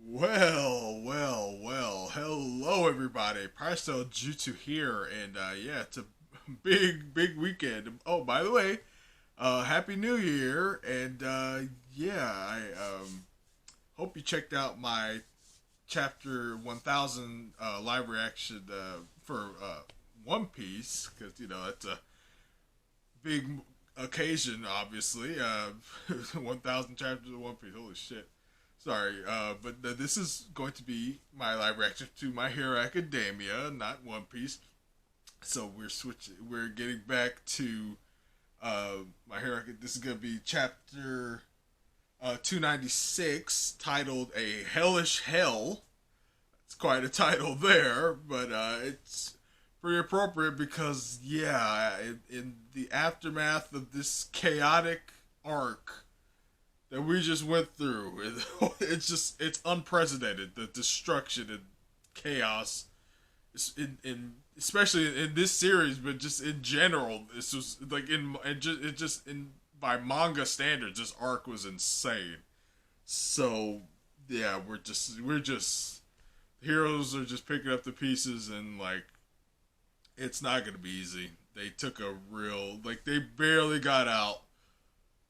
Well. Hello, everybody. Parcel Jutsu here, and yeah, it's a big weekend. Oh, by the way, Happy New Year, and yeah, I hope you checked out my chapter 1000 live reaction for One Piece, because it's a big occasion, obviously. 1000 chapters of One Piece. Holy shit. Sorry, but this is going to be my live reaction to My Hero Academia, not One Piece. So we're switching. We're getting back to My Hero. This is going to be chapter 296, titled "A Hellish Hell." It's quite a title there, but it's pretty appropriate because yeah, in the aftermath of this chaotic arc that we just went through. It's unprecedented, the destruction and chaos in especially in this series, but just in general. It's just like it just in by manga standards, this arc was insane. So yeah, we're just heroes are just picking up the pieces, and like it's not gonna be easy. They took a real, like, they barely got out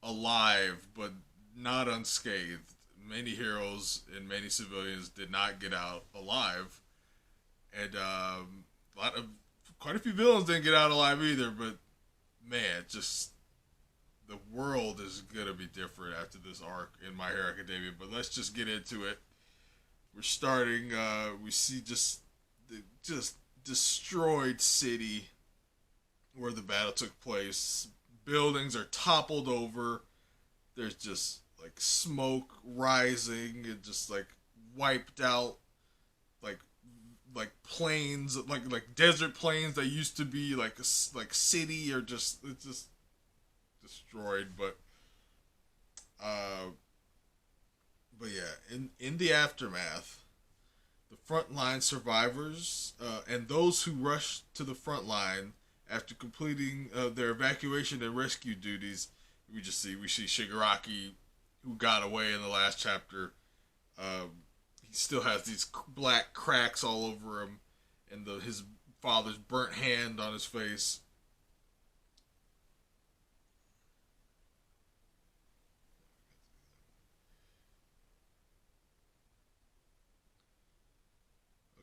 alive, but not unscathed. Many heroes and many civilians did not get out alive, and a lot of quite a few villains didn't get out alive either. But man, just the world is gonna be different after this arc in My Hero Academia. But let's just get into it. We're starting. We see just the just destroyed city where the battle took place. Buildings are toppled over. There's just like smoke rising and just like wiped out, like plains, like desert plains that used to be like like city, or just it's just destroyed. Uh but yeah, in the aftermath, the frontline survivors and those who rushed to the front line after completing their evacuation and rescue duties. We see Shigaraki, who got away in the last chapter. He still has these black cracks all over him, and his father's burnt hand on his face.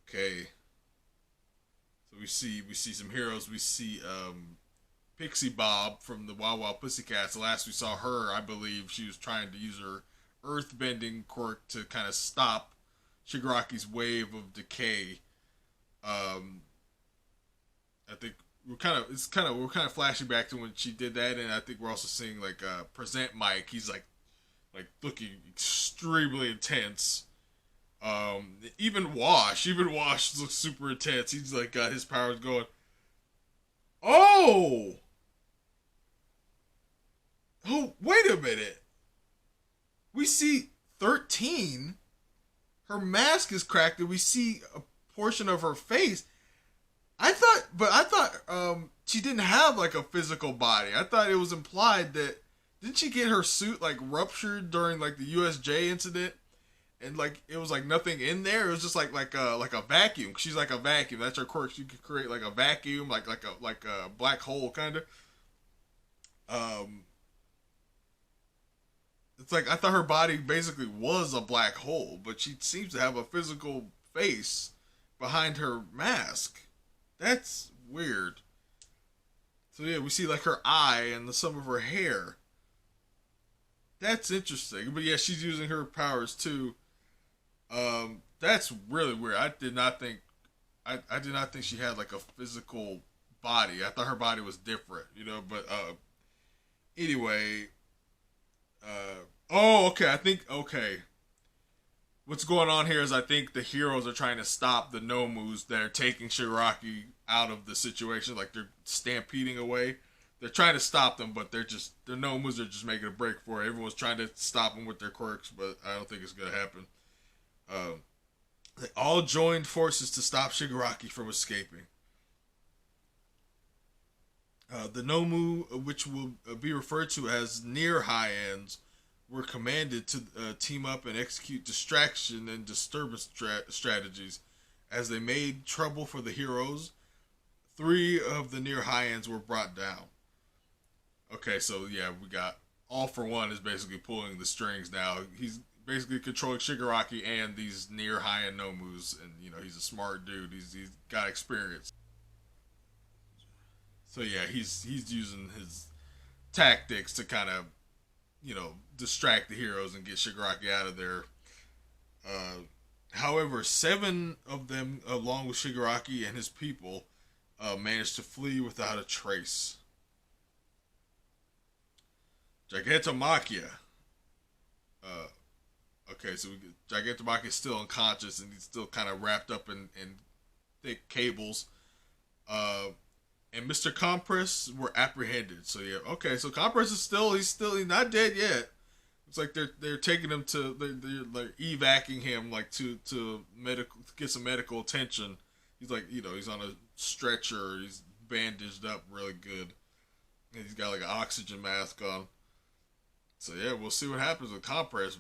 Okay, so we see some heroes. We see Pixie Bob from the Wild Wild Pussycats. The last we saw her, I believe she was trying to use her earth bending quirk to kind of stop Shigaraki's wave of decay. Um, I think we're kind of flashing back to when she did that, and I think we're also seeing like present Mike. He's like looking extremely intense. Even Wash looks super intense. He's like got his powers going. Oh, oh, wait a minute. We see 13. Her mask is cracked, and we see a portion of her face. I thought she didn't have like a physical body. I thought it was implied that didn't she get her suit like ruptured during like the USJ incident, and like it was like nothing in there. It was just like a vacuum. She's like a vacuum. That's her quirk. She could create like a vacuum, like a black hole kind of. Um, it's like I thought her body basically was a black hole, but she seems to have a physical face behind her mask. That's weird. So yeah, we see like her eye and some of her hair. That's interesting. But yeah, she's using her powers too. That's really weird. I did not think she had like a physical body. I thought her body was different, But anyway, oh, okay. I think okay. What's going on here is I think the heroes are trying to stop the Nomus that are taking Shiraki out of the situation. Like they're stampeding away. They're trying to stop them, but the Nomus are just making a break for it. Everyone's trying to stop them with their quirks, but I don't think it's gonna happen. Um, they all joined forces to stop Shigaraki from escaping. The Nomu, which will be referred to as near high ends, were commanded to team up and execute distraction and disturbance strategies. As they made trouble for the heroes, three of the near high ends were brought down. Okay, so yeah, we got All for One is basically pulling the strings now. He's basically controlling Shigaraki and these near high end Nomus, and he's a smart dude. He's got experience. So yeah, he's using his tactics to kind of distract the heroes and get Shigaraki out of there. Uh, However, seven of them, along with Shigaraki and his people, managed to flee without a trace. Gigantomachia. Uh, okay, so Gigantomachia is still unconscious and he's still kind of wrapped up in thick cables. Uh, and Mr. Compress were apprehended. So yeah, okay, so Compress is he's not dead yet. It's like they're taking him to they're like evacing him like to medical to get some medical attention. He's like he's on a stretcher. He's bandaged up really good. And he's got like an oxygen mask on. So yeah, we'll see what happens with Compress.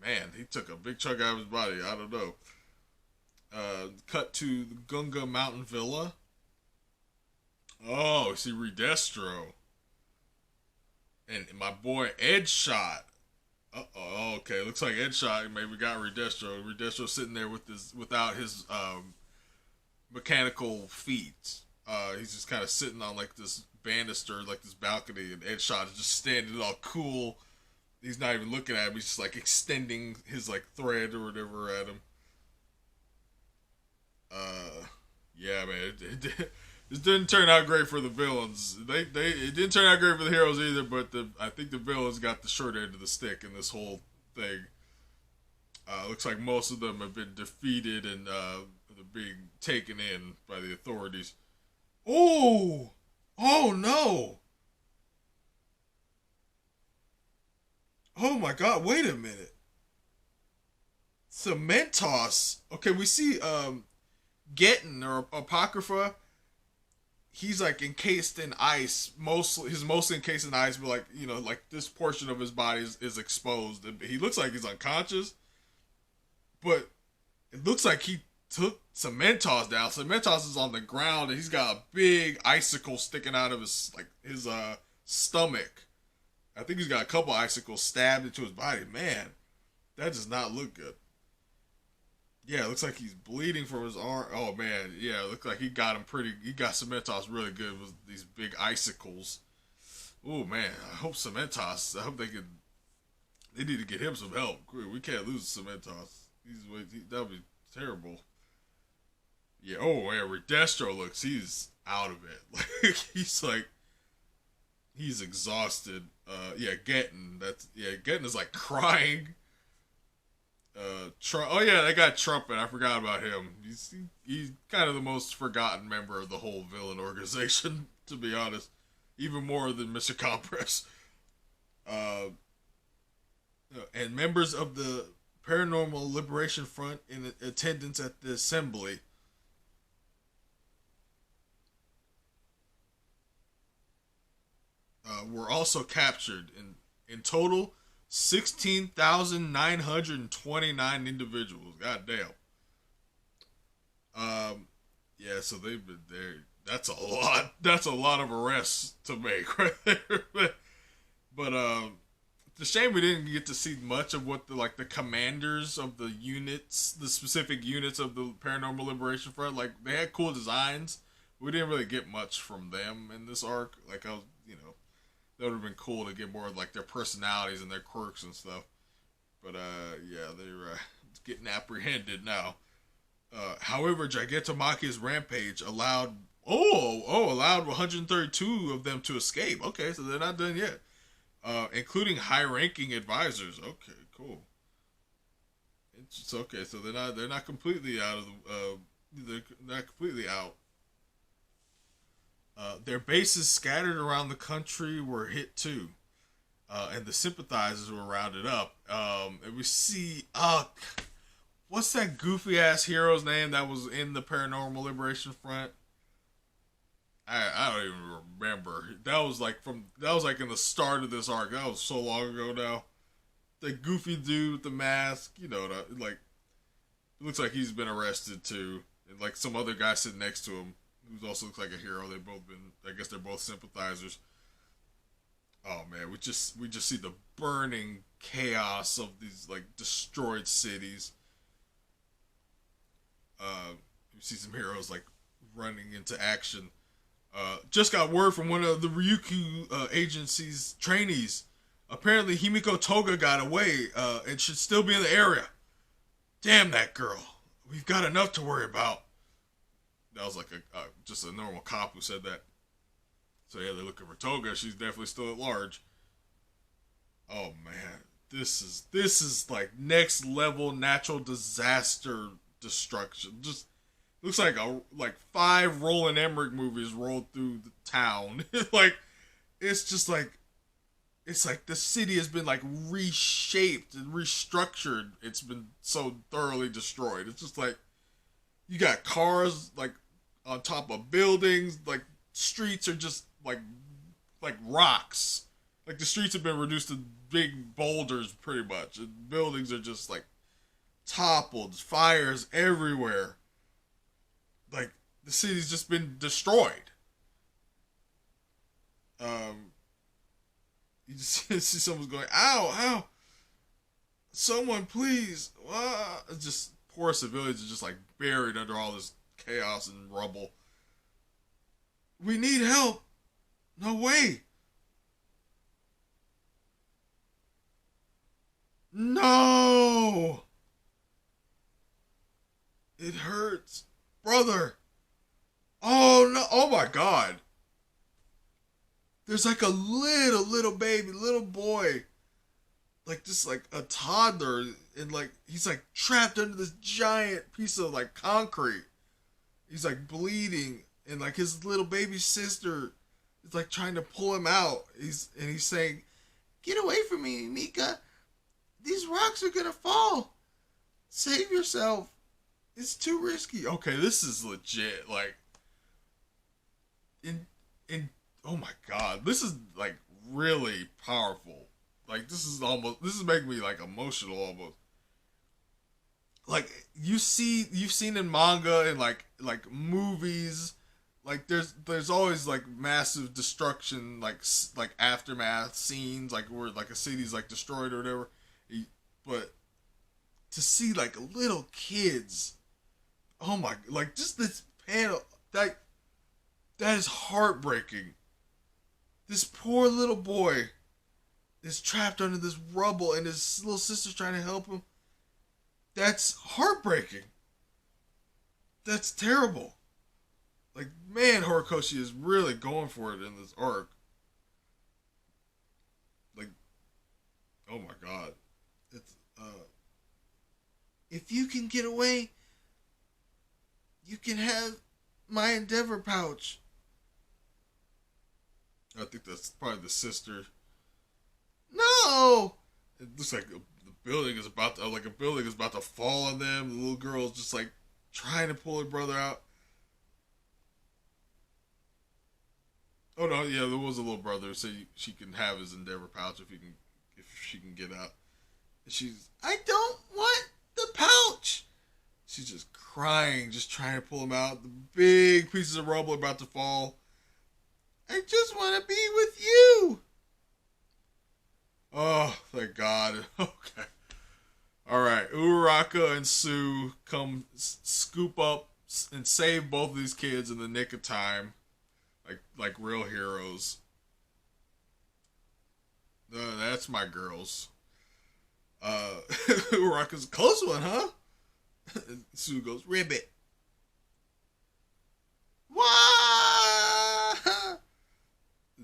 Man, he took a big chunk out of his body. I don't know. Cut to the Gunga Mountain Villa. Oh, see Redestro. And my boy Edgeshot. Okay. Looks like Edgeshot maybe got Redestro. Redestro sitting there without his mechanical feet. He's just kind of sitting on like this banister, like this balcony, and Edgeshot is just standing all cool. He's not even looking at him. He's just like extending his like thread or whatever at him. Yeah, man. This didn't turn out great for the villains. It didn't turn out great for the heroes either. But I think the villains got the short end of the stick in this whole thing. Looks like most of them have been defeated and they're being taken in by the authorities. Oh, oh no! Oh my God! Wait a minute. Cementos. Okay, we see Getten or Apocrypha. He's like encased in ice. Mostly encased in ice, but like like this portion of his body is exposed. He looks like he's unconscious, but it looks like he took Cementos down. Cementos is on the ground and he's got a big icicle sticking out of his stomach. I think he's got a couple icicles stabbed into his body. Man, that does not look good. Yeah, it looks like he's bleeding from his arm. Oh man, yeah, it looks like he got Cementos really good with these big icicles. Oh man, I hope they need to get him some help. We can't lose Cementos. That would be terrible. Yeah, oh yeah, Redestro he's out of it. He's exhausted. Yeah, Getten is like crying. Oh yeah, they got Trumpet. I forgot about him. He's kind of the most forgotten member of the whole villain organization, to be honest. Even more than Mr. Compress. And members of the Paranormal Liberation Front in attendance at the assembly. Were also captured. In total, 16,929 individuals. God damn. Yeah, so they've been there. That's a lot. That's a lot of arrests to make right there. But it's a shame we didn't get to see much of what the commanders of the units, the specific units of the Paranormal Liberation Front, like they had cool designs. We didn't really get much from them in this arc. Like that would have been cool to get more of like their personalities and their quirks and stuff. But yeah, they're getting apprehended now. However, Gigantomachia's rampage allowed 132 of them to escape. Okay, so they're not done yet. Including high-ranking advisors. Okay, cool. It's okay, so they're not completely out of they're not completely out. Their bases scattered around the country were hit too, and the sympathizers were rounded up. And we see, what's that goofy ass hero's name that was in the Paranormal Liberation Front? I don't even remember. That was like in the start of this arc. That was so long ago now. the goofy dude with the mask, you know, like it looks like he's been arrested too, and like some other guy sitting next to him who also looks like a hero. They've both been, I guess, they're both sympathizers. Oh man, we just see the burning chaos of these like destroyed cities. You see some heroes like running into action. Just got word from one of the Ryukyu agency's trainees. Apparently, Himiko Toga got away and should still be in the area. Damn that girl. We've got enough to worry about. That was like just a normal cop who said that. So yeah, they're looking for Toga. She's definitely still at large. Oh man, this is like next level natural disaster destruction. Just looks like like 5 Roland Emmerich movies rolled through the town. Like it's just like it's like the city has been like reshaped and restructured. It's been so thoroughly destroyed. It's just like you got cars like on top of buildings. Like streets are just like rocks. Like the streets have been reduced to big boulders pretty much. And buildings are just like toppled. Fires everywhere. Like the city's just been destroyed. You just see someone's going, ow, ow, someone please. Ah. It's just poor civilians are just like buried under all this chaos and rubble. We need help. No way. No. It hurts. Brother. Oh no. Oh my god. There's like a little baby, little boy. Like just like a toddler. And like he's like trapped under this giant piece of like concrete. He's like bleeding. And like his little baby sister is like trying to pull him out. He's saying, "Get away from me, Mika. These rocks are gonna fall. Save yourself. It's too risky." Okay, this is legit. Like, in oh my god, this is like really powerful. Like this is making me like emotional almost. Like you've seen in manga and like movies, like there's always like massive destruction, like aftermath scenes, like where like a city's like destroyed or whatever. But to see like little kids, oh my, like just this panel that is heartbreaking. This poor little boy is trapped under this rubble and his little sister's trying to help him. That's heartbreaking. That's terrible. Like, man, Horikoshi is really going for it in this arc. Like, oh my god. It's, if you can get away, you can have my Endeavor pouch. I think that's probably the sister. No! It looks like the building is about to, like a building is about to fall on them. The little girl's just like trying to pull her brother out. Oh no, yeah, there was a little brother, so she can have his Endeavor pouch if she can get out. And I don't want the pouch. She's just crying, just trying to pull him out. The big pieces of rubble are about to fall. I just want to be with you. Oh, thank God. Okay. All right. Uraraka and Sue come scoop up and save both of these kids in the nick of time, like real heroes. That's my girls. Uraraka's a close one, huh? Sue goes, ribbit. What?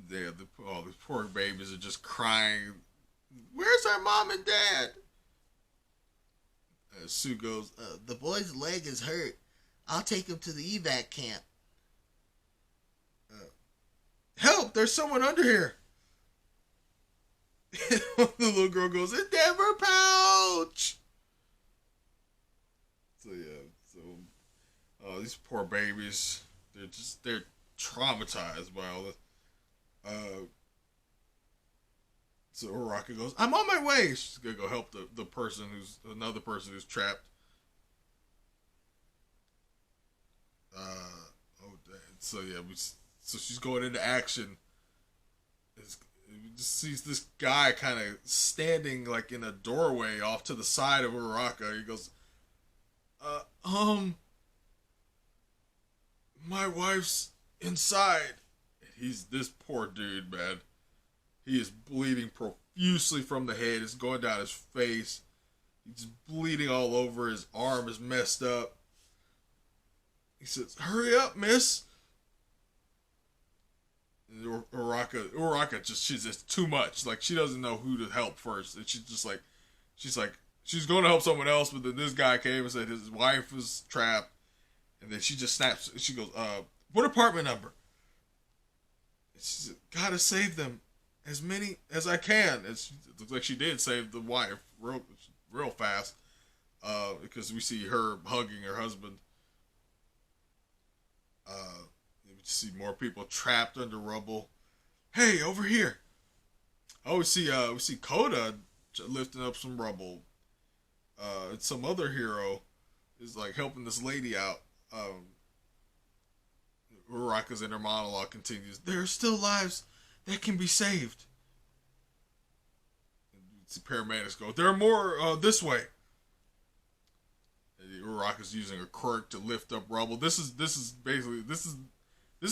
Yeah, all these poor babies are just crying. Where's our mom and dad? Sue goes, the boy's leg is hurt. I'll take him to the evac camp. Help! There's someone under here. The little girl goes, Endeavor pouch! So yeah, these poor babies, they're traumatized by all this. So Uraraka goes, I'm on my way. She's gonna go help the person who's another person who's trapped. Oh, dang. So yeah, so she's going into action. We just sees this guy kind of standing like in a doorway off to the side of Uraraka. He goes, uh, um, my wife's inside. He's this poor dude, man. He is bleeding profusely from the head. It's going down his face. He's bleeding all over. His arm is messed up. He says, "Hurry up, miss." Uraraka she's just too much. Like, she doesn't know who to help first. And she's going to help someone else, but then this guy came and said his wife was trapped. And then she just snaps. She goes, what apartment number? And she said, gotta save them. As many as I can. And it looks like she did save the wife real fast. Because we see her hugging her husband. We see more people trapped under rubble. Hey, over here. Oh, we see Koda lifting up some rubble. And some other hero is like helping this lady out. Uraraka's inner monologue continues. There are still lives that can be saved. The paramedics go, there are more this way. And Uraraka's using a quirk to lift up rubble. This is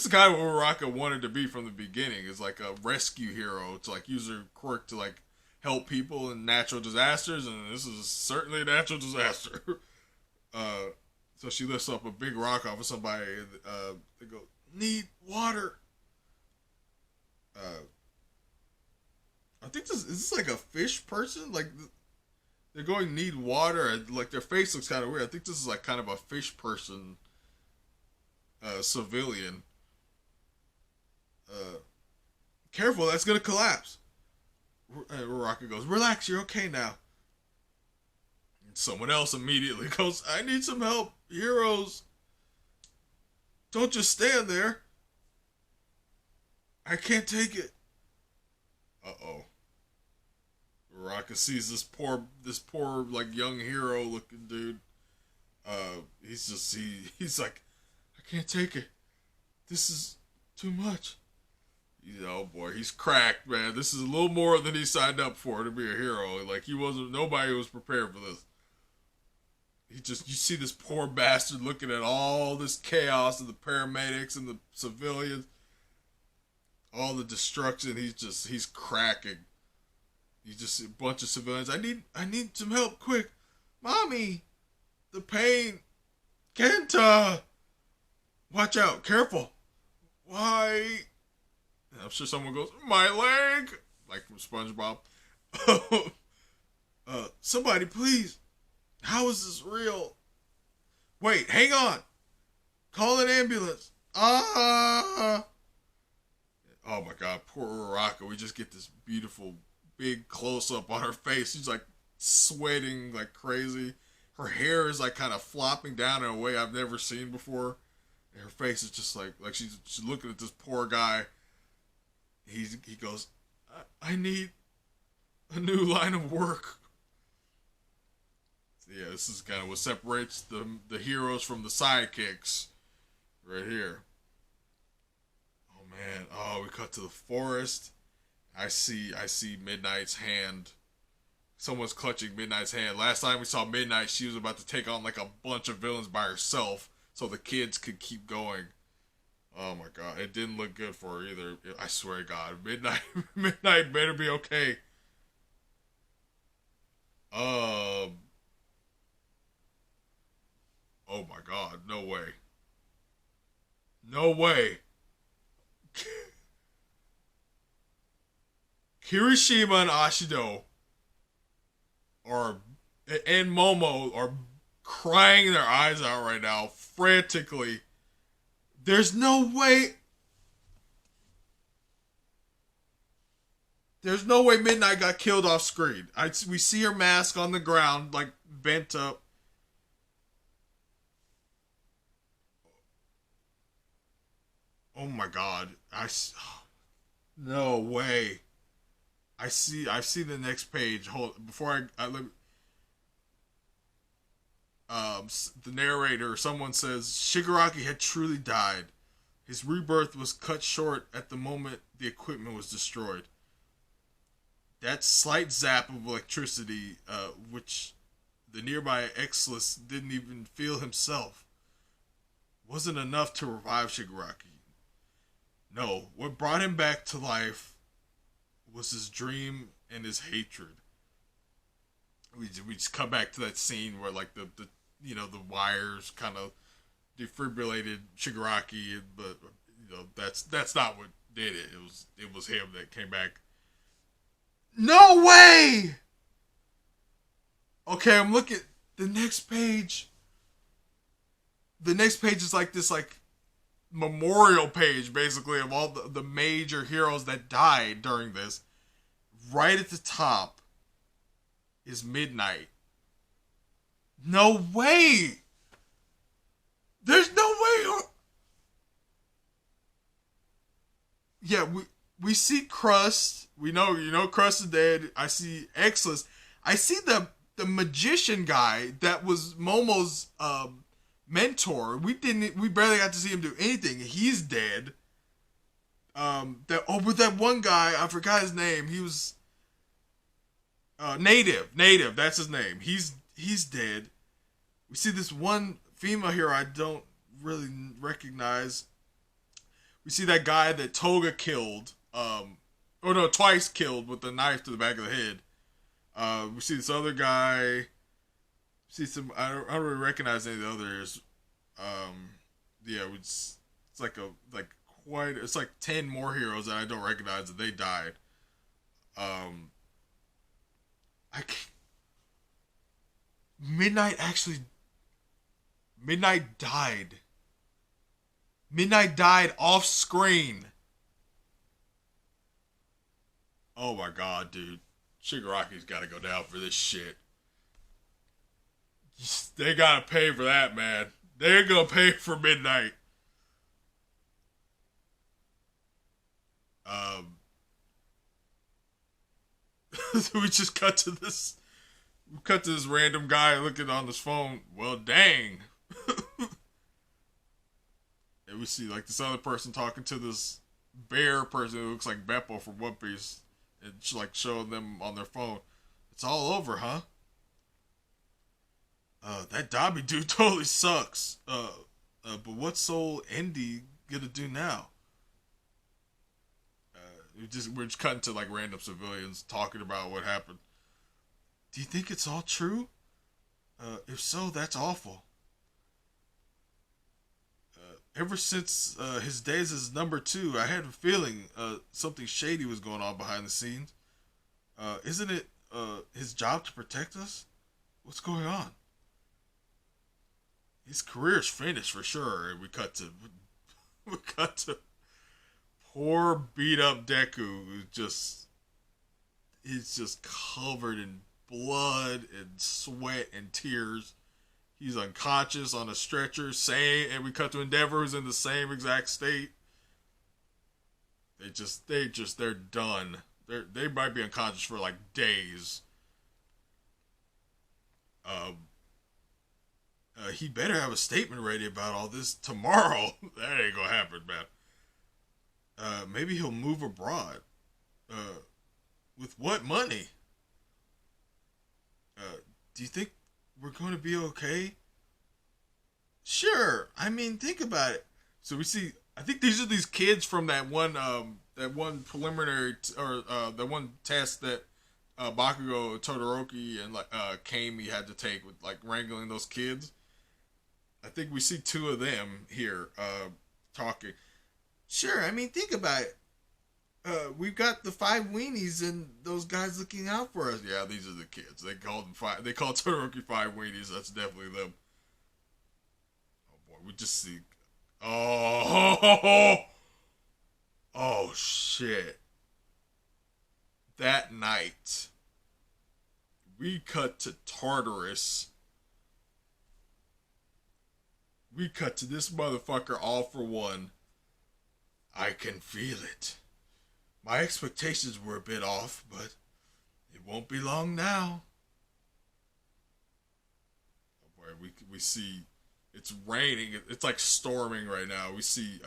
kind of what Uraraka wanted to be from the beginning. Is like a rescue hero to like use her quirk to like help people in natural disasters, and this is certainly a natural disaster. So she lifts up a big rock off of somebody. They go, need water. I think is this like a fish person? Like, they're going need water. Like, their face looks kind of weird. I think this is like kind of a fish person, civilian. Careful, that's gonna collapse. Uraraka goes, relax, you're okay now. And someone else immediately goes, I need some help, heroes. Don't just stand there. I can't take it. Uh-oh. Uraraka sees this poor like young hero looking dude. He's like, I can't take it. This is too much. Oh boy, he's cracked, man. This is a little more than he signed up for to be a hero. Like, nobody was prepared for this. You see this poor bastard looking at all this chaos of the paramedics and the civilians, all the destruction. He's cracking. He's just a bunch of civilians. I need some help, quick, mommy. The pain, Kenta. Watch out, careful. Why? I'm sure someone goes, my leg, like from SpongeBob. Somebody, please. How is this real? Wait, hang on. Call an ambulance. Ah! Oh my God, poor Uraraka. We just get this beautiful big close up on her face. She's like sweating like crazy. Her hair is like kind of flopping down in a way I've never seen before. And her face is just like she's looking at this poor guy. He goes, I need a new line of work. So yeah, this is kind of what separates the heroes from the sidekicks, right here. Oh man, we cut to the forest. I see Midnight's hand. Someone's clutching Midnight's hand. Last time we saw Midnight, she was about to take on like a bunch of villains by herself, so the kids could keep going. Oh my God, it didn't look good for her either. I swear to God, Midnight better be okay. Oh my God, no way. No way. Kirishima and Ashido and Momo are crying their eyes out right now, frantically. There's no way. There's no way Midnight got killed off screen. We see her mask on the ground, like bent up. Oh my God! No way! I see the next page. Hold before I let the narrator, someone says Shigaraki had truly died. His rebirth was cut short at the moment the equipment was destroyed. That slight zap of electricity, which the nearby Exless didn't even feel himself, wasn't enough to revive Shigaraki. No, what brought him back to life was his dream and his hatred. We just come back to that scene where like the the wires kind of defibrillated Shigaraki, but that's not what did it. It was him that came back. No way. Okay, I'm looking the next page. The next page is like this like memorial page basically of all the major heroes that died during this. Right at the top is Midnight. No way! There's no way! Yeah, we see Crust. We know Crust is dead. I see Exless. I see the magician guy that was Momo's mentor. We barely got to see him do anything. He's dead. With that one guy, I forgot his name. He was Native, that's his name. He's dead. We see this one female hero I don't really recognize. We see that guy that Toga killed, twice killed with a knife to the back of the head. We see this other guy. We see some. I don't really recognize any of the others. Yeah, it's like it's like 10 more heroes that I don't recognize that they died. I can't, Midnight died. Midnight died off screen. Oh my god, dude. Shigaraki's gotta go down for this shit. They gotta pay for that, man. They're gonna pay for Midnight. Um, we just cut to this. We cut to this random guy looking on his phone. Well, dang. And we see like this other person talking to this bear person who looks like Beppo from One Piece, and like showing them on their phone. It's all over, huh? That Dobby dude totally sucks. But what's Soul Indy gonna do now? We're just cutting to like random civilians talking about what happened. Do you think it's all true? If so, that's awful. Ever since his days as number 2, I had a feeling something shady was going on behind the scenes. Isn't it his job to protect us? What's going on? His career's finished for sure. And we cut to poor beat up Deku, he's just covered in blood and sweat and tears. He's unconscious on a stretcher, and we cut to Endeavor, who's in the same exact state. They're done. They might be unconscious for like days. He better have a statement ready about all this tomorrow. That ain't gonna happen, man. Maybe he'll move abroad. With what money? Do you think we're going to be okay? Sure. I mean, think about it. So we see. I think these are these kids from that one preliminary that one test that Bakugo, Todoroki, and like Kami had to take with like wrangling those kids. I think we see 2 of them here talking. Sure. I mean, think about it. We've got the 5 weenies and those guys looking out for us. Yeah, these are the kids. They called them 5. They called Todoroki 5 weenies. That's definitely them. Oh boy, we just see. Oh, oh shit! That night, we cut to Tartarus. We cut to this motherfucker all for one. I can feel it. My expectations were a bit off, but it won't be long now. Oh boy, we see it's raining. It's like storming right now. We see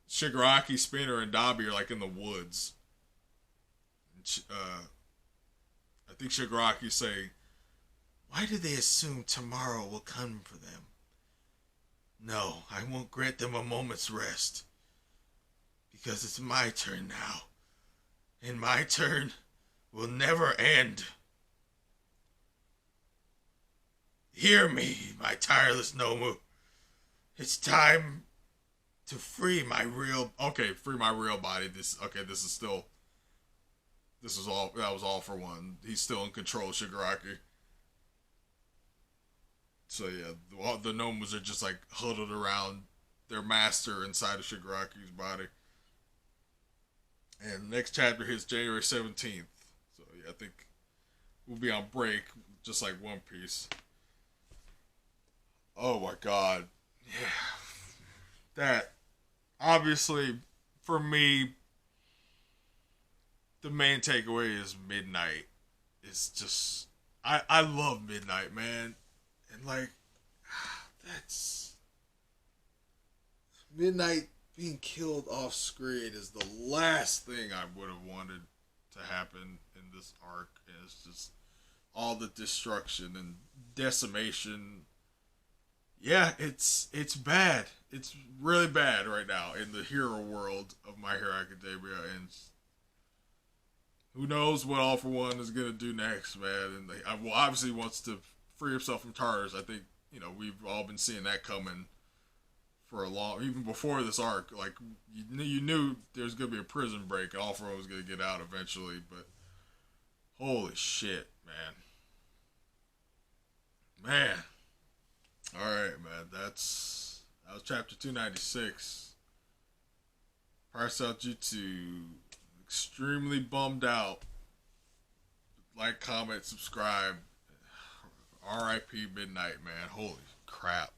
Shigaraki, Spinner, and Dabi are like in the woods. I think Shigaraki saying, "Why do they assume tomorrow will come for them? No, I won't grant them a moment's rest. Because it's my turn now. And my turn will never end. Hear me, my tireless Nomu. It's time to free my real... Okay, free my real body. This is still... This is all... That was all for one. He's still in control, Shigaraki. So yeah, the Nomus are just like huddled around their master inside of Shigaraki's body. And the next chapter hits January 17th. So yeah, I think we'll be on break, just like One Piece. Oh my god. Yeah. That, obviously, for me, the main takeaway is Midnight. It's just, I love Midnight, man. And like, that's... Midnight being killed off screen is the last thing I would have wanted to happen in this arc. And it's just all the destruction and decimation. Yeah, it's bad. It's really bad right now in the hero world of My Hero Academia, and who knows what All For One is gonna do next, man. And well, obviously wants to free himself from Tartarus. I think we've all been seeing that coming for a long, even before this arc. Like you knew there was gonna be a prison break, and All For One was gonna get out eventually. But holy shit, man. All right, man. That was chapter 296. Parasite Jutsu. Extremely bummed out. Like, comment, subscribe. R.I.P. Midnight, man. Holy crap.